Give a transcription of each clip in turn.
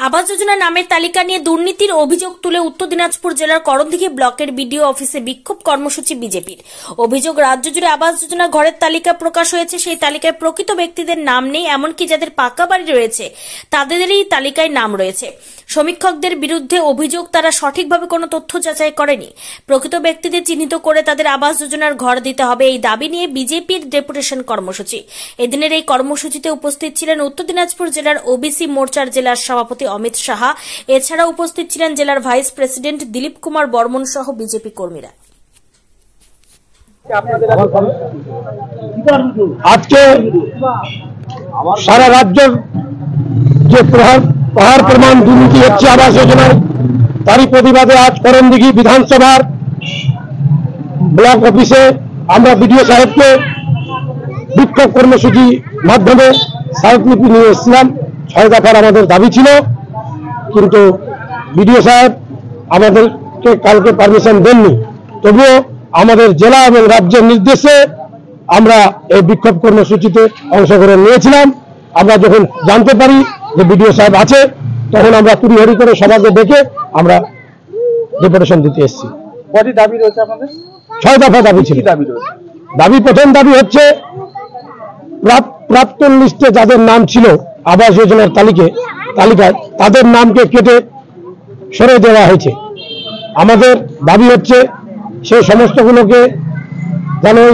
আবাস যোজনা নামের তালিকা নিয়ে দুর্নীতির অভিযোগ তুলে উত্তর দিনাজপুর জেলার করণদিঘি ব্লকের বিডিও অফিসে বিক্ষোভ কর্মসূচি বিজেপির। অভিযোগ, রাজ্য জুড়ে আবাস যোজনা ঘরের তালিকা প্রকাশ হয়েছে, সেই তালিকায় প্রকৃত ব্যক্তিদের নাম নেই, এমনকি যাদের পাকা বাড়ি রয়েছে তাদেরই তালিকায় নাম রয়েছে। সমীক্ষকদের বিরুদ্ধে অভিযোগ, তারা সঠিকভাবে কোনো তথ্য যাচাই করেনি। প্রকৃত ব্যক্তিদের চিহ্নিত করে তাদের আবাস যোজনার ঘর দিতে হবে, এই দাবি নিয়ে বিজেপির ডেপুটেশন কর্মসূচি। এদিনের এই কর্মসূচিতে উপস্থিত ছিলেন উত্তর দিনাজপুর জেলার ওবিসি মোর্চার জেলার সভাপতি অমিত সাহা। এছাড়া উপস্থিত ছিলেন জেলার ভাইস প্রেসিডেন্ট দিলীপ কুমার বর্মন সহ বিজেপি কর্মীরা। আজকে সারা রাজ্যের যে পাহাড় প্রমাণ দুর্নীতি হচ্ছে আবাস যোজনায়, তারই প্রতিবাদে আজ করণদিঘি বিধানসভার ব্লক অফিসে আমরা বিডিও সাহেবকে বিক্ষোভ কর্মসূচি মাধ্যমে স্মারকলিপি নিয়ে এসেছিলাম। 6 দফার আমাদের দাবি ছিল, কিন্তু বিডিও সাহেব আমাদেরকে কালকে পারমিশন দেননি। তবুও আমাদের জেলা এবং রাজ্যের নির্দেশে আমরা এই বিক্ষোভ কর্মসূচিতে অংশগ্রহণ নিয়েছিলাম। আমরা যখন জানতে পারি যে বিডিও সাহেব আছে, তখন আমরা তড়িঘড়ি করে সবাইকে ডেকে আমরা ডেপুটেশন দিতে এসেছি। কয়টি দাবি রয়েছে আপনাদের? 6 দফা দাবি ছিল। প্রথম দাবি হচ্ছে প্রাক্তন লিস্টে যাদের নাম ছিল আবাস যোজনার তালিকায় তাদের নামকে কেটে সরে দেওয়া হয়েছে। আমাদের দাবি হচ্ছে সেই সমস্তগুলোকে যেন ওই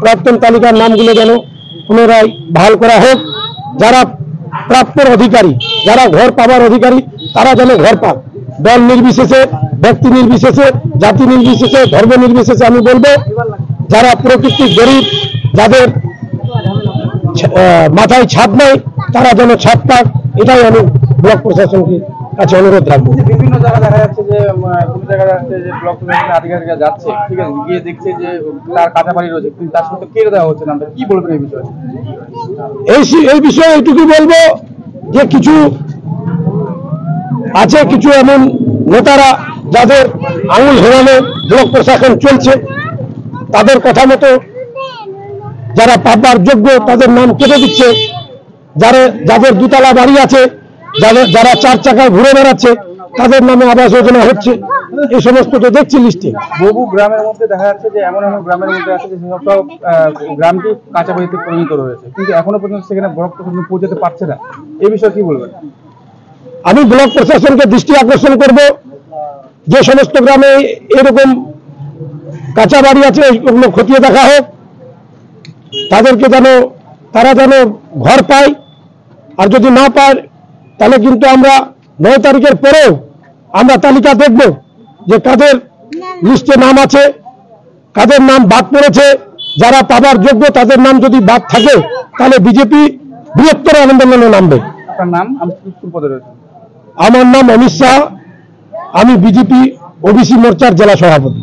প্রাক্তন তালিকার নামগুলো যেন পুনরায় বহাল করা হোক। যারা প্রাপ্যের অধিকারী, যারা ঘর পাবার অধিকারী, তারা যেন ঘর পাক। দল নির্বিশেষে, ব্যক্তি নির্বিশেষে, জাতি নির্বিশেষে, ধর্ম নির্বিশেষে আমি বলবো, যারা প্রকৃতির গরিব, যাদের মাথায় ছাদ নেই, তারা যেন ছাদ পাক। এটাই আমি ব্লক প্রশাসনকে কাছে অনুরোধ রাখবো। বিভিন্ন জায়গায় দেখা যাচ্ছে যে কোনো জায়গায় যাচ্ছে যে ব্লক প্রশাসনের আধিকারিকরা যাচ্ছে, ঠিক আছে, গিয়ে দেখছে যে তার কাঁচা বাড়ি রয়েছে, কিন্তু তার সাথে কেড়ে দেওয়া হচ্ছে না। কি বলবেন এই বিষয়ে? এই বিষয়ে এইটুকু বলবো যে কিছু আছে, কিছু এমন নেতারা যাদের আঙুল হেরানো ব্লক প্রশাসন চলছে, তাদের কথা মতো যারা পাবার যোগ্য তাদের নাম কেটে দিচ্ছে। যাদের 2 তলা বাড়ি আছে, যারা 4 চাকায় ঘুরে বেড়াচ্ছে, তাদের নামে আবাস যোজনা হচ্ছে। এই সমস্ত তো দেখছি লিস্টে। বহু গ্রামের মধ্যে দেখা যাচ্ছে যে এমন গ্রামের মধ্যে আছে যে সেসব গ্রামটি কাঁচা বাড়িতে পরিণত রয়েছে, কিন্তু এখনো পর্যন্ত সেখানে ব্লক প্রশাসন পৌঁছাতে পারছে না। এই বিষয়ে কি বলবেন? আমি ব্লক প্রশাসনকে দৃষ্টি আকর্ষণ করব, যে সমস্ত গ্রামে এরকম কাঁচা বাড়ি আছে ওগুলো খতিয়ে দেখা হোক, তাদেরকে তারা যেন ঘর পায়। আর যদি না পায় তাহলে কিন্তু আমরা 9 তারিখের পরেও আমরা তালিকা দেখব যে কাদের লিস্টে নাম আছে, কাদের নাম বাদ পড়েছে। যারা পাবার যোগ্য তাদের নাম যদি বাদ থাকে তাহলে বিজেপি বৃহত্তর আন্দোলনে নামবে। আপনার নাম? আমার নাম অমিত শাহ, আমি বিজেপি ওবিসি মোর্চার জেলা সভাপতি।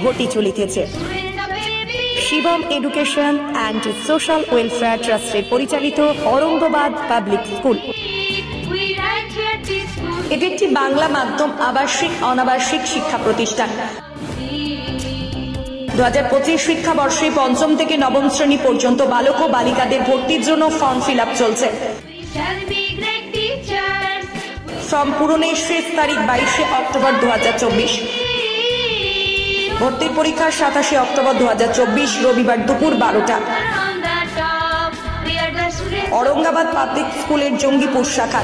ভর্তি চলিতেছে Shivam education and social welfare ট্রাস্টের পরিচালিত অরঙ্গবাদ পাবলিক স্কুল। এটি একটি বাংলা মাধ্যম আবাসিক অনাবাসিক শিক্ষা প্রতিষ্ঠান। 2025 শিক্ষাবর্ষে 5ম থেকে 9ম শ্রেণী পর্যন্ত বালক ও বালিকাদের ভর্তির জন্য ফর্ম ফিল আপ চলছে। ফর্ম পূরণের শেষ তারিখ 22 অক্টোবর 2024। ভর্তির পরীক্ষা 27 অক্টোবর 2024 রবিবার দুপুর 12টা। औरंगाबाद पाब्लिक स्कूलेर जंगीपुर शाखा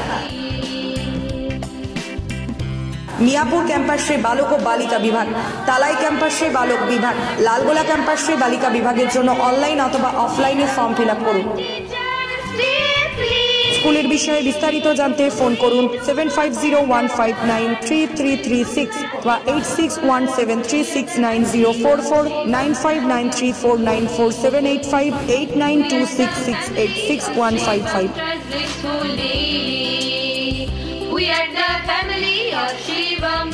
मियापुर कैम्पासे बालक और बालिका विभाग, तालाई कैम्पासे बालक विभाग, लालगोला कैम्पासे बालिका विभागेर जोन्नो अनलाइन अथवा अफलाइने फर्म फिल आप करुन। स्कूलेर विषये विस्तारित जानते फोन करुन 7501593336 বা 8617369044 9593494785 8926686155। We are the family of Shivam.